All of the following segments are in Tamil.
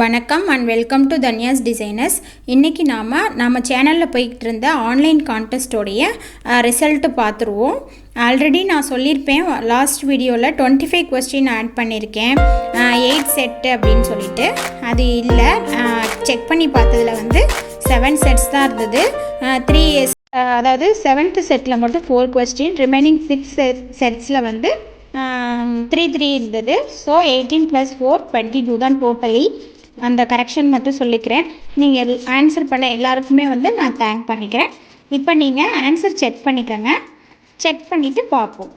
வணக்கம் அண்ட் வெல்கம் டு தன்யாஸ் டிசைனர்ஸ். இன்றைக்கி நம்ம சேனலில் போய்கிட்டு இருந்த ஆன்லைன் கான்டெஸ்ட்டோடைய ரிசல்ட்டு பார்த்துருவோம். ஆல்ரெடி நான் சொல்லியிருப்பேன் லாஸ்ட் வீடியோவில் 25 கொஸ்டின் ஆட் பண்ணியிருக்கேன் 8 செட்டு அப்படின்னு சொல்லிட்டு. அது இல்லை, செக் பண்ணி பார்த்ததில் 7 செட்ஸ் தான் இருந்தது. 3 அதாவது 7th செட்டில் மட்டும் 4 கொஸ்டின், ரிமைனிங் 6 செட்ஸில் 3 இருந்தது. ஸோ 18 + 4 22 தான் டோட்டலி. அந்த கரெக்ஷன் மட்டும் சொல்லிக்கிறேன். நீங்கள் ஆன்சர் பண்ண எல்லாருக்குமே நான் தேங்க் பண்ணிக்கிறேன். இப்போ நீங்கள் ஆன்சர் செக் பண்ணிக்கோங்க. செக் பண்ணிவிட்டு பார்ப்போம்.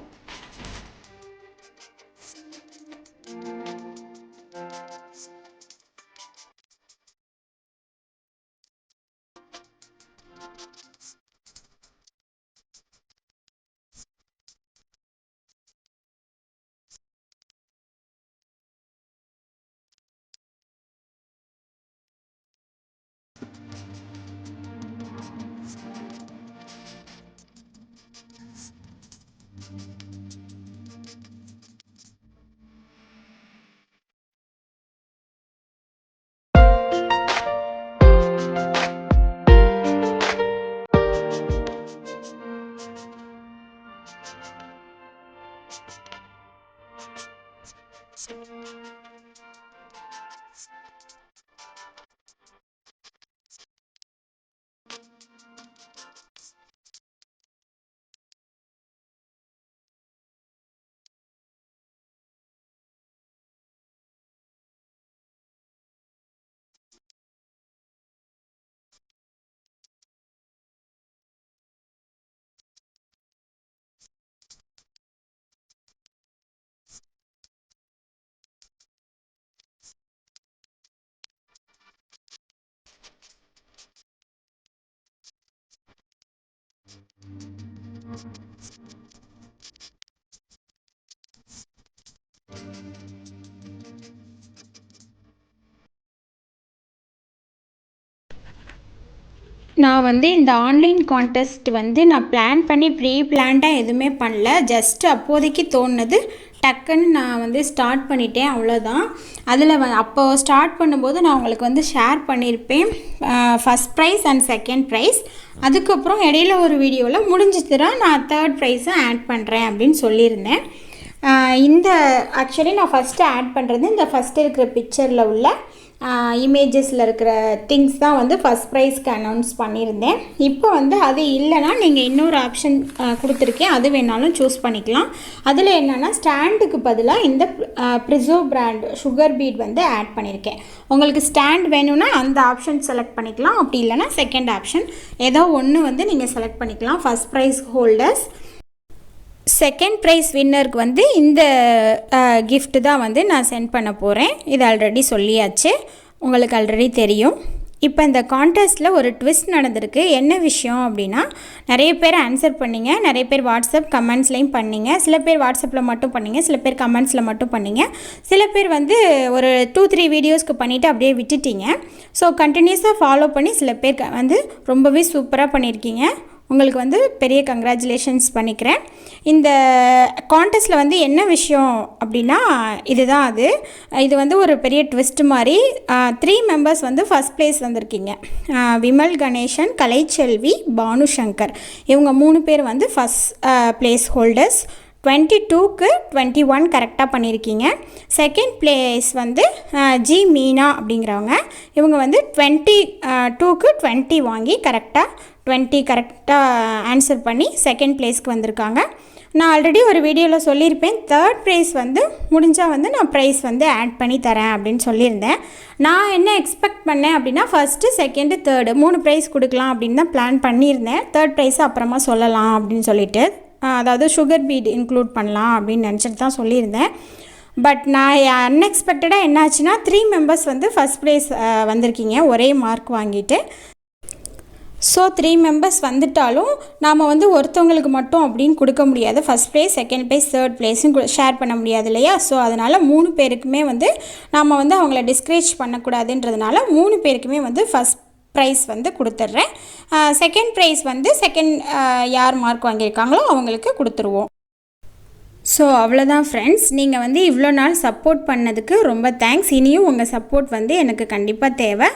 நான் இந்த ஆன்லைன் கான்டெஸ்ட் நான் பிளான் பண்ணி ப்ரீ பிளான்டாக எதுவுமே பண்ணல. ஜஸ்ட் அப்போதைக்கு தோணுனது டக்குன்னு நான் ஸ்டார்ட் பண்ணிட்டேன், அவ்வளோதான். அதில் அப்போது ஸ்டார்ட் பண்ணும்போது நான் உங்களுக்கு ஷேர் பண்ணியிருப்பேன் first prize and second prize. அதுக்கப்புறம் இடையில ஒரு வீடியோவில் முடிஞ்சிச்சுனா நான் தேர்ட் ப்ரைஸும் ஆட் பண்ணுறேன் அப்படின்னு சொல்லியிருந்தேன். இந்த ஆக்சுவலி நான் ஃபஸ்ட்டு ஆட் பண்ணுறது இந்த ஃபஸ்ட்டு இருக்கிற பிக்சரில் உள்ள இமேஜஸில் இருக்கிற திங்ஸ் தான் ஃபஸ்ட் ப்ரைஸ்க்கு அனௌன்ஸ் பண்ணியிருந்தேன். இப்போ அது இல்லைனா நீங்கள் இன்னொரு ஆப்ஷன் கொடுத்துருக்கேன், அது வேணாலும் சூஸ் பண்ணிக்கலாம். அதில் என்னென்னா ஸ்டாண்டுக்கு பதிலாக இந்த ப்ரிசோ பிராண்ட் சுகர் பீட் ஆட் பண்ணியிருக்கேன். உங்களுக்கு ஸ்டாண்ட் வேணும்னா அந்த ஆப்ஷன் செலக்ட் பண்ணிக்கலாம். அப்படி இல்லைனா செகண்ட் ஆப்ஷன் ஏதோ ஒன்று நீங்கள் செலக்ட் பண்ணிக்கலாம். First prize holders, second prize வின்னருக்கு இந்த கிஃப்ட்டு தான் நான் சென்ட் பண்ண போகிறேன். இது ஆல்ரெடி சொல்லியாச்சு, உங்களுக்கு ஆல்ரெடி தெரியும். இப்போ இந்த கான்டெஸ்ட்டில் ஒரு ட்விஸ்ட் நடந்திருக்கு. என்ன விஷயம் அப்படின்னா, நிறைய பேர் ஆன்சர் பண்ணிங்க, நிறைய பேர் வாட்ஸ்அப் கமெண்ட்ஸ்லையும் பண்ணிங்க. சில பேர் வாட்ஸ்அப்பில் மட்டும் பண்ணிங்க, சில பேர் கமெண்ட்ஸில் மட்டும் பண்ணிங்க. சில பேர் ஒரு 2-3 வீடியோஸ்க்கு பண்ணிவிட்டு அப்படியே விட்டுட்டீங்க. ஸோ கண்டினியூஸாக ஃபாலோ பண்ணி சில பேர் ரொம்பவே சூப்பராக பண்ணியிருக்கீங்க. உங்களுக்கு பெரிய கங்க்ராச்சுலேஷன்ஸ் பண்ணிக்கிறேன். இந்த கான்டெஸ்ட்டில் என்ன விஷயம் அப்படின்னா, இதுதான் இது ஒரு பெரிய ட்விஸ்ட் மாதிரி. 3 மெம்பர்ஸ் ஃபஸ்ட் ப்ளேஸ் வந்திருக்கீங்க. விமல் கணேசன், கலைச்செல்வி, பானுசங்கர், இவங்க 3 பேர் ஃபஸ்ட் ப்ளேஸ் ஹோல்டர்ஸ். 22க்கு 21 கரெக்டாக பண்ணியிருக்கீங்க. செகண்ட் ப்ளேஸ் ஜி மீனா அப்படிங்கிறவங்க, இவங்க 22க்கு 20 வாங்கி கரெக்டாக 20 கரெக்டாக ஆன்சர் பண்ணி செகண்ட் ப்ளேஸ்க்கு வந்திருக்காங்க. நான் ஆல்ரெடி ஒரு வீடியோவில் சொல்லியிருப்பேன், தேர்ட் ப்ரைஸ் முடிஞ்சால் நான் ப்ரைஸ் ஆட் பண்ணி தரேன் அப்படின்னு சொல்லியிருந்தேன். நான் என்ன எக்ஸ்பெக்ட் பண்ணேன் அப்படின்னா, ஃபஸ்ட்டு செகண்டு தேர்டு 3 ப்ரைஸ் கொடுக்கலாம் அப்படின்னு தான் பிளான் பண்ணியிருந்தேன். தேர்ட் ப்ரைஸை அப்புறமா சொல்லலாம் அப்படின்னு சொல்லிட்டு, அதாவது சுகர் பீட் இன்க்ளூட் பண்ணலாம் அப்படின்னு நினச்சிட்டு தான் சொல்லியிருந்தேன். பட் நான் அன்எக்ஸ்பெக்டடாக என்னாச்சுன்னா 3 மெம்பர்ஸ் ஃபஸ்ட் ப்ரைஸ் வந்திருக்கீங்க ஒரே மார்க் வாங்கிட்டு. ஸோ 3 மெம்பர்ஸ் வந்துட்டாலும் நாம் ஒருத்தவங்களுக்கு மட்டும் அப்படின்னு கொடுக்க முடியாது. First place, second place, third ப்ளேஸும் ஷேர் பண்ண முடியாது இல்லையா? ஸோ அதனால் 3 பேருக்குமே நாம் அவங்கள டிஸ்கரேஜ் பண்ணக்கூடாதுன்றதுனால 3 பேருக்குமே ஃபஸ்ட் ப்ரைஸ் கொடுத்துட்றேன். செகண்ட் ப்ரைஸ் செகண்ட் யார் மார்க் வாங்கியிருக்காங்களோ அவங்களுக்கு கொடுத்துருவோம். ஸோ அவ்வளோதான் ஃப்ரெண்ட்ஸ், நீங்கள் வந்து இவ்வளோ நாள் சப்போர்ட் பண்ணதுக்கு ரொம்ப தேங்க்ஸ். இனியும் உங்கள் சப்போர்ட் வந்து எனக்கு கண்டிப்பாக தேவை.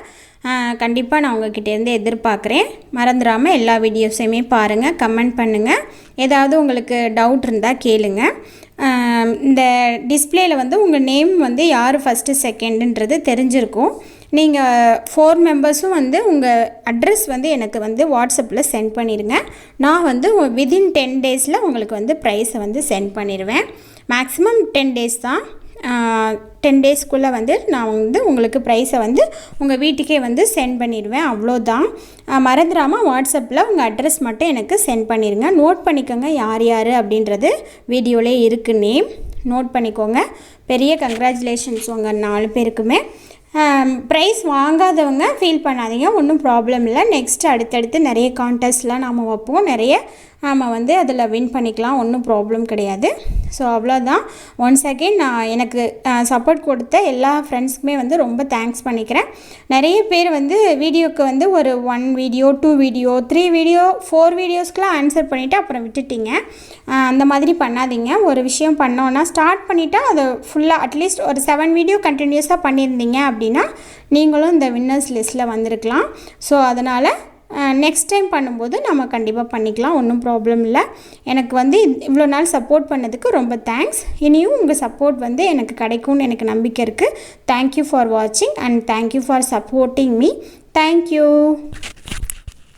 கண்டிப்பாக நான் உங்கள்கிட்டேருந்து எதிர்பார்க்குறேன். மறந்துடாமல் எல்லா வீடியோஸையுமே பாருங்கள், கமெண்ட் பண்ணுங்கள். ஏதாவது உங்களுக்கு டவுட் இருந்தால் கேளுங்க. இந்த டிஸ்பிளேயில் வந்து உங்கள் நேம் வந்து யார் ஃபஸ்ட்டு செகண்டுன்றது தெரிஞ்சிருக்கும். நீங்கள் 4 மெம்பர்ஸும் வந்து உங்கள் அட்ரஸ் வந்து எனக்கு வந்து வாட்ஸ்அப்பில் சென்ட் பண்ணிடுங்க. நான் வந்து வித்தின் 10 டேஸில் உங்களுக்கு வந்து ப்ரைஸை வந்து சென்ட் பண்ணிடுவேன். மேக்ஸிமம் 10 டேஸ் தான். 10 டேஸ்க்குள்ளே வந்து நான் வந்து உங்களுக்கு ப்ரைஸை வந்து உங்கள் வீட்டுக்கே வந்து சென்ட் பண்ணிடுவேன். அவ்வளோதான். மறந்துடாமல் வாட்ஸ்அப்பில் உங்கள் அட்ரஸ் மட்டும் எனக்கு சென்ட் பண்ணிடுங்க. நோட் பண்ணிக்கோங்க யார் யார் அப்படின்றது வீடியோவிலே இருக்குது. நேம் நோட் பண்ணிக்கோங்க. பெரிய கங்க்ராச்சுலேஷன்ஸ் உங்கள் 4 பேருக்குமே. ப்ரைஸ் வாங்காதவங்க ஃபீல் பண்ணாதீங்க, ஒன்றும் ப்ராப்ளம் இல்லை. நெக்ஸ்ட் அடுத்தடுத்து நிறைய கான்டெஸ்ட்லாம் நாம் வைப்போம், நிறைய நாம் வந்து அதில் வின் பண்ணிக்கலாம், ஒன்றும் ப்ராப்ளம் கிடையாது. ஸோ அவ்வளோதான். ஒன்ஸ் அகெயின் நான் எனக்கு சப்போர்ட் கொடுத்த எல்லா ஃப்ரெண்ட்ஸ்க்குமே வந்து ரொம்ப தேங்க்ஸ் பண்ணிக்கிறேன். நிறைய பேர் வந்து வீடியோக்கு வந்து ஒரு 1 வீடியோ 2 வீடியோ 3 வீடியோ 4 வீடியோஸ்க்கெலாம் ஆன்சர் பண்ணிவிட்டு அப்புறம் விட்டுட்டிங்க. அந்த மாதிரி பண்ணாதீங்க. ஒரு விஷயம் பண்ணோன்னா ஸ்டார்ட் பண்ணிவிட்டால் அதை ஃபுல்லாக அட்லீஸ்ட் ஒரு 7 வீடியோ கண்டினியூஸாக பண்ணியிருந்தீங்க அப்படின்னா நீங்களும் இந்த வின்னர்ஸ் லிஸ்ட்டில் வந்திருக்கலாம். ஸோ அதனால் நெக்ஸ்ட் டைம் பண்ணும்போது நம்ம கண்டிப்பாக பண்ணிக்கலாம், ஒன்றும் ப்ராப்ளம் இல்லை. எனக்கு வந்து இவ்வளோ நாள் சப்போர்ட் பண்ணதுக்கு ரொம்ப தேங்க்ஸ். இனியும் உங்கள் சப்போர்ட் வந்து எனக்கு கிடைக்கும்னு எனக்கு நம்பிக்கை இருக்குது. தேங்க்யூ ஃபார் வாட்சிங் and thank you for supporting me. Thank you.